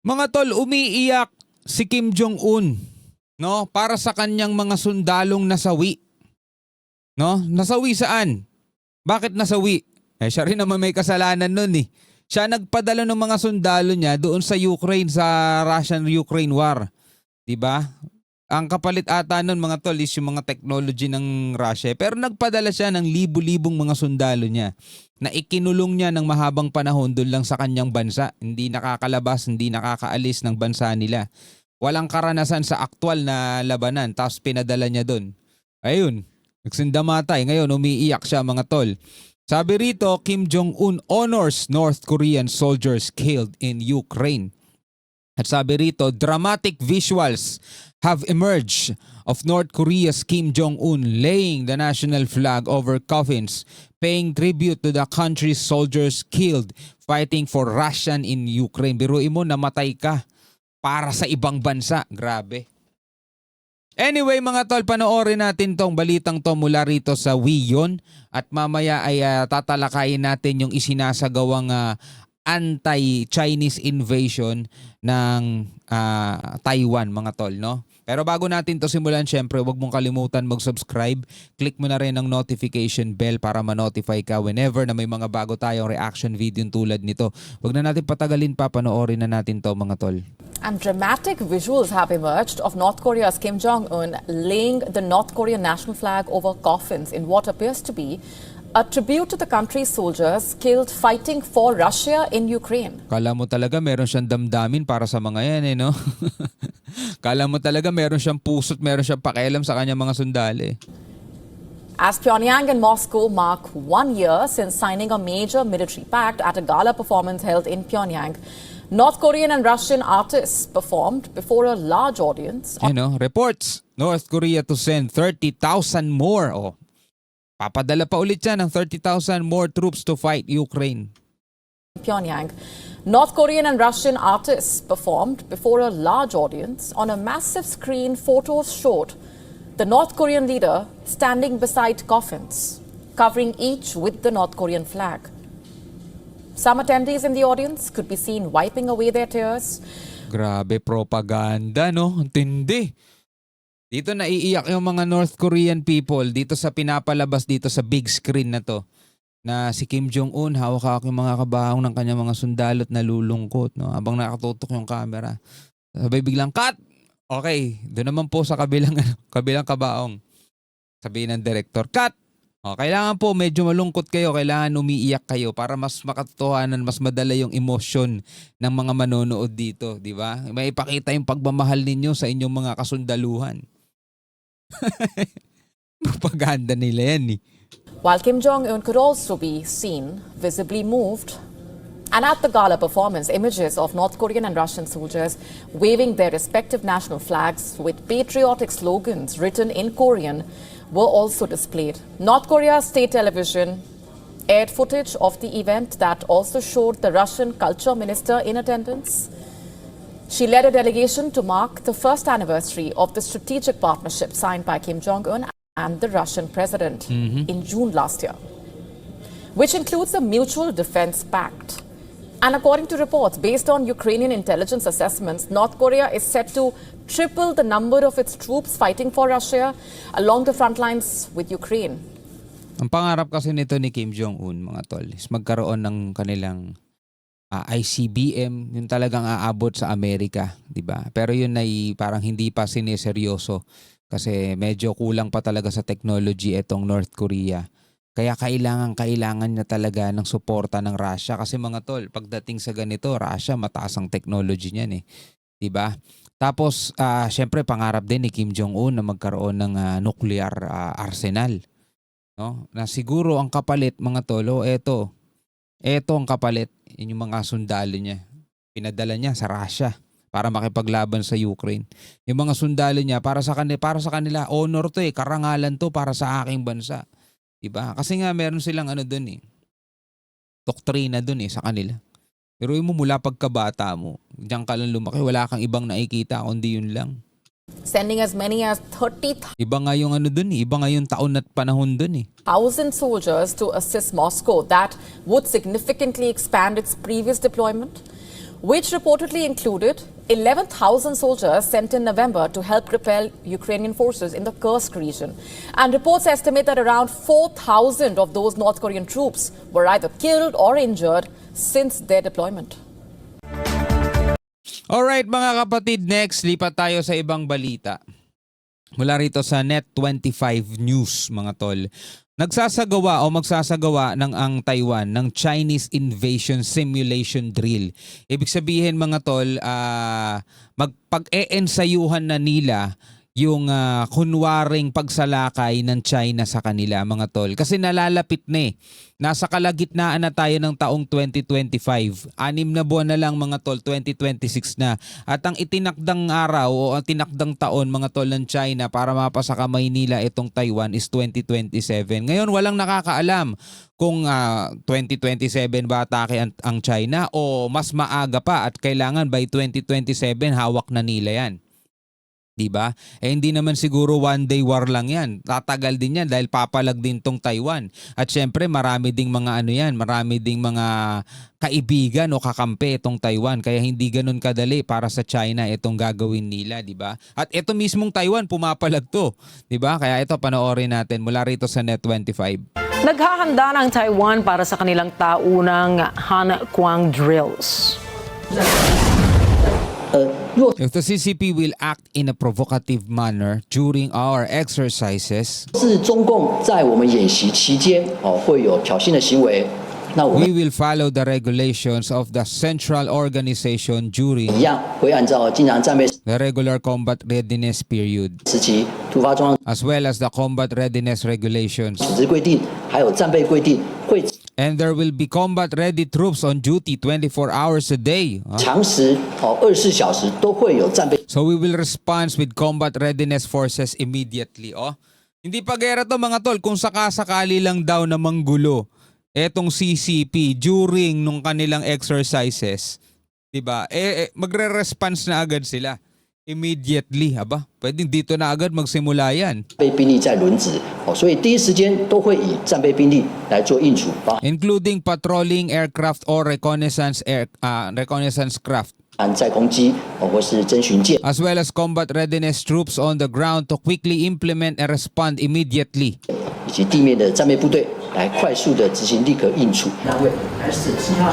Mga tol, umiiyak si Kim Jong-un, no? Para sa kanyang mga sundalong nasawi. No? Nasawi saan? Bakit nasawi? Siya rin naman may kasalanan nun eh. Siya nagpadala ng mga sundalo niya doon sa Ukraine, sa Russian-Ukraine war. 'Di ba? Ang kapalit ata nun mga tol is yung mga technology ng Russia. Pero nagpadala siya ng libu-libong mga sundalo niya na ikinulong niya ng mahabang panahon doon lang sa kanyang bansa. Hindi nakakalabas, hindi nakakaalis ng bansa nila. Walang karanasan sa aktual na labanan, tapos pinadala niya doon. Ayun, nagsindamatay. Ngayon umiiyak siya mga tol. Sabi rito, Kim Jong-un honors North Korean soldiers killed in Ukraine. At sabi rito, dramatic visuals have emerged of North Korea's Kim Jong-un laying the national flag over coffins, paying tribute to the country's soldiers killed fighting for Russian in Ukraine. Biruin mo, namatay ka para sa ibang bansa. Grabe. Anyway mga tol, panoorin natin tong balitang to mula rito sa WION at mamaya ay tatalakayin natin yung isinasagawang anti-Chinese invasion ng Taiwan mga tol, no? Pero bago natin to simulan, syempre huwag mong kalimutan mag-subscribe. Click mo na rin ang notification bell para ma-notify ka whenever na may mga bago tayong reaction video tulad nito. Huwag na natin patagalin pa, panoorin na natin to mga tol. And dramatic visuals have emerged of North Korea's Kim Jong-un laying the North Korean national flag over coffins in what appears to be a tribute to the country's soldiers killed fighting for Russia in Ukraine. Kala mo talaga meron siyang damdamin para sa mga yan eh, no? Kala mo talaga meron siyang puso't meron siyang pakialam sa kanyang mga sundali. As Pyongyang and Moscow mark 1 year since signing a major military pact at a gala performance held in Pyongyang, North Korean and Russian artists performed before a large audience. Reports, North Korea to send 30,000 more. Papadala pa ulit siya ng 30,000 more troops to fight Ukraine. Pyongyang. North Korean and Russian artists performed before a large audience. On a massive screen, photos showed the North Korean leader standing beside coffins, covering each with the North Korean flag. Some attendees in the audience could be seen wiping away their tears. Grabe propaganda, no? Ang tindi. Dito naiiyak yung mga North Korean people dito sa pinapalabas dito sa big screen na to. Na si Kim Jong-un hawak yung mga kabaong ng kanyang mga sundalo at nalulungkot, no? Habang nakatutok yung camera. Sabay biglang cut! Okay, doon naman po sa kabilang kabaong. Sabihin ng director, cut! Kailangan po medyo malungkot kayo, kailangan umiiyak kayo para mas makatotohanan, mas madala yung emosyon ng mga manonood dito, di ba? May ipakita yung pagmamahal ninyo sa inyong mga kasundaluhan. Propaganda nila yan eh. While Kim Jong-un could also be seen visibly moved. And at the gala performance, images of North Korean and Russian soldiers waving their respective national flags with patriotic slogans written in Korean were also displayed. North Korea's state television aired footage of the event that also showed the Russian culture minister in attendance. She led a delegation to mark the first anniversary of the strategic partnership signed by Kim Jong-un and the Russian president in June last year, which includes a mutual defense pact. And according to reports, based on Ukrainian intelligence assessments, North Korea is set to triple the number of its troops fighting for Russia along the front lines with Ukraine. Ang pangarap kasi nito ni Kim Jong-un, mga tol, is magkaroon ng kanilang ICBM, yung talagang aabot sa Amerika, di ba? Pero yun ay parang hindi pa sineseryoso kasi medyo kulang pa talaga sa technology itong North Korea. Kaya kailangan niya talaga ng suporta ng Russia kasi mga tol, pagdating sa ganito, Russia mataas ang technology niyan eh. 'Di ba? Tapos syempre pangarap din ni Kim Jong-un na magkaroon ng nuclear arsenal, no? Na siguro ang kapalit mga tol, eto ang kapalit, yung mga sundalo niya. Pinadala niya sa Russia para makipaglaban sa Ukraine. Yung mga sundalo niya para sa kanila honor to karangalan to para sa aking bansa. Diba? Kasi nga meron silang doon doktrina doon sa kanila. Pero mo mula pagkabata mo, diyan ka lang lumaki, wala kang ibang nakikita kundi yun lang. Sending as many as 30,000 Iba nga yung iba nga yung taon at panahon doon soldiers to assist Moscow. That would significantly expand its previous deployment. which reportedly included 11,000 soldiers sent in November to help repel Ukrainian forces in the Kursk region. And reports estimate that around 4,000 of those North Korean troops were either killed or injured since their deployment. Alright mga kapatid, next lipat tayo sa ibang balita. Mula rito sa Net25 News mga tol. Nagsasagawa o magsasagawa ng ang Taiwan ng Chinese Invasion Simulation Drill. Ibig sabihin mga tol, magpag-eensayuhan na nila yung kunwaring pagsalakay ng China sa kanila mga tol. Kasi nalalapit na eh. Nasa kalagitnaan na tayo ng taong 2025. 6 na buwan na lang mga tol, 2026 na. At ang itinakdang araw o ang tinakdang taon mga tol ng China para mapasa kamay nila itong Taiwan is 2027. Ngayon walang nakakaalam kung 2027 ba atake ang China o mas maaga pa at kailangan by 2027 hawak na nila yan. Diba? Hindi naman siguro one day war lang yan. Tatagal din yan dahil papalag din tong Taiwan. At syempre marami ding mga marami ding mga kaibigan o kakampi itong Taiwan. Kaya hindi ganun kadali para sa China itong gagawin nila, diba? At ito mismong Taiwan pumapalag to, diba? Kaya ito panoorin natin mula rito sa Net25. Naghahanda ng Taiwan para sa kanilang taunang Hankwang drills. If the CCP will act in a provocative manner during our exercises, 是中共在我们演习期间会有挑衅的行为，那我们 we will follow the regulations of the central organization during 一样会按照经常战备 the regular combat readiness period, 时期突发状况 as well as the combat readiness regulations. 组织规定，还有战备规定，会 And there will be combat-ready troops on duty 24 hours a day. 常时24小时都会有战备 So we will respond with combat readiness forces immediately. Hindi pa gera to mga tol kung sakasakali lang daw na manggulo etong CCP during nung kanilang exercises. Diba? Magre-response na agad sila. Immediately, pwedeng dito na agad magsimula yan. 备兵力在轮值，所以第一时间都会以战备兵力来做应处， Including patrolling aircraft or reconnaissance craft. 载空机或是侦巡舰， As well as combat readiness troops on the ground to quickly implement and respond immediately. 以及地面的战备部队来快速的执行立刻应处。单位来是信号。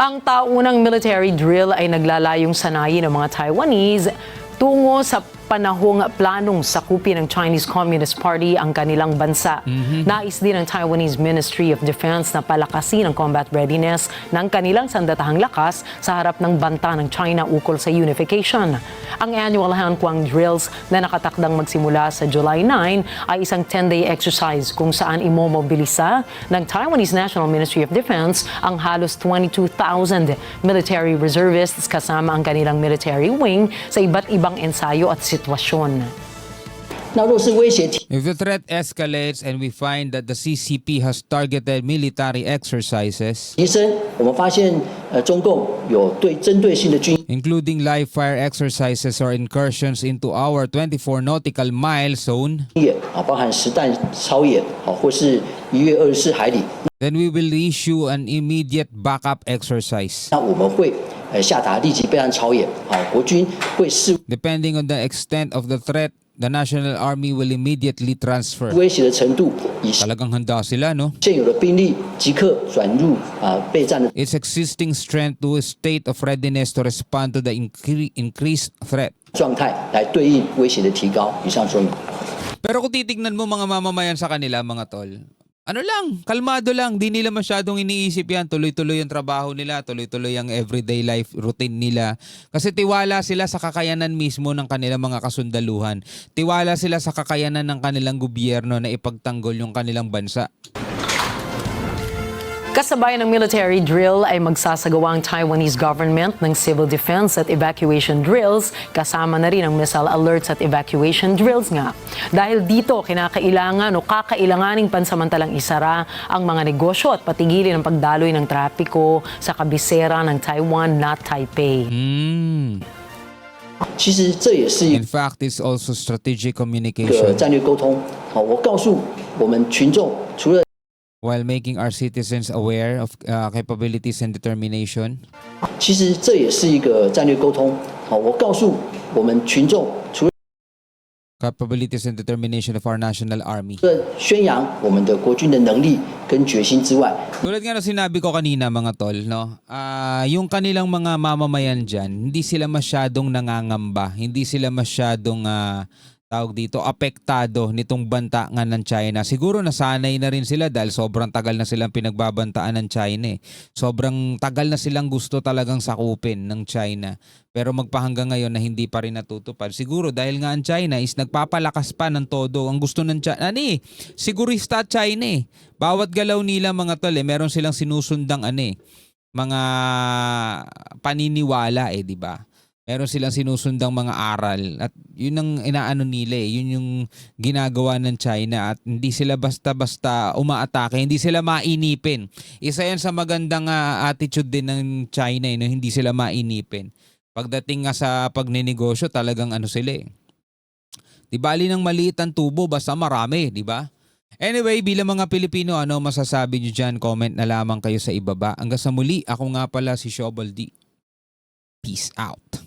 Ang taunang military drill ay naglalayong sanayin ng mga Taiwanese tungo sa panahong planong sakupin ng Chinese Communist Party ang kanilang bansa. Nais din ng Taiwanese Ministry of Defense na palakasin ang combat readiness ng kanilang sandatahang lakas sa harap ng banta ng China ukol sa unification. Ang annual Hankwang drills na nakatakdang magsimula sa July 9 ay isang 10-day exercise kung saan imomobilisa ng Taiwanese National Ministry of Defense ang halos 22,000 military reservists kasama ang kanilang military wing sa iba't ibang ensayo at sitwasyon. 那若是威胁 If the threat escalates and we find that the CCP has targeted military exercises, 提升，我们发现中共有针对性的军 including live fire exercises or incursions into our 24 nautical mile zone, 演包含实弹操演或是1月24海里， then we will issue an immediate backup exercise. 那我们会下达立即备案操演，国军会视 Depending on the extent of the threat, the National Army will immediately transfer. 威胁的程度，以 Talagang handa sila, no? 现有的兵力即刻转入备战的 Its existing strength to a state of readiness to respond to the increased threat. 状态来对应威胁的提高。以上说明。 Pero kung titignan mo mga mamamayan sa kanila, mga tol, kalmado lang, di nila masyadong iniisip yan. Tuloy-tuloy yung trabaho nila, tuloy-tuloy ang everyday life routine nila. Kasi tiwala sila sa kakayanan mismo ng kanilang mga kasundaluhan. Tiwala sila sa kakayanan ng kanilang gobyerno na ipagtanggol yung kanilang bansa. Kasabay ng military drill ay magsasagawa ang Taiwanese government ng civil defense at evacuation drills, kasama na rin ang missile alerts at evacuation drills nga. Dahil dito, kinakailangan o kakailanganing pansamantalang isara ang mga negosyo at patigilin ang pagdaloy ng trapiko sa kabisera ng Taiwan na Taipei. 其实这也是一 In fact, it's also strategic 个 communication. 战略沟通。我告诉我们群众，除了 while making our citizens aware of capabilities and determination. 其实这也是一个战略沟通。好，我告诉我们群众，除了 Capabilities and determination of our national army. 宣扬我们的国军的能力跟决心之外， Tulad nga na sinabi ko kanina mga tol, no? Yung kanilang mga mamamayan dyan, hindi sila masyadong nangangamba, hindi sila masyadong tawag dito, apektado nitong banta nga ng China. Siguro nasanay na rin sila dahil sobrang tagal na silang pinagbabantaan ng China. Sobrang tagal na silang gusto talagang sakupin ng China. Pero magpahanggang ngayon na hindi pa rin natutupad. Siguro dahil nga ang China is nagpapalakas pa ng todo. Ang gusto ng China, sigurista China eh. Bawat galaw nila mga tol meron silang sinusundang mga paniniwala di ba? Meron silang sinusundang mga aral at yun ang inaano nila yun yung ginagawa ng China at hindi sila basta-basta umaatake, hindi sila mainipin. Isa yan sa magandang attitude din ng China no? Hindi sila mainipin. Pagdating nga sa pagninegosyo talagang sila Di bali ng maliit ang tubo basta marami, di ba? Anyway, bilang mga Pilipino, ano masasabi nyo dyan? Comment na lamang kayo sa ibaba. Hanggang sa muli, ako nga pala si Shobal D. Peace out.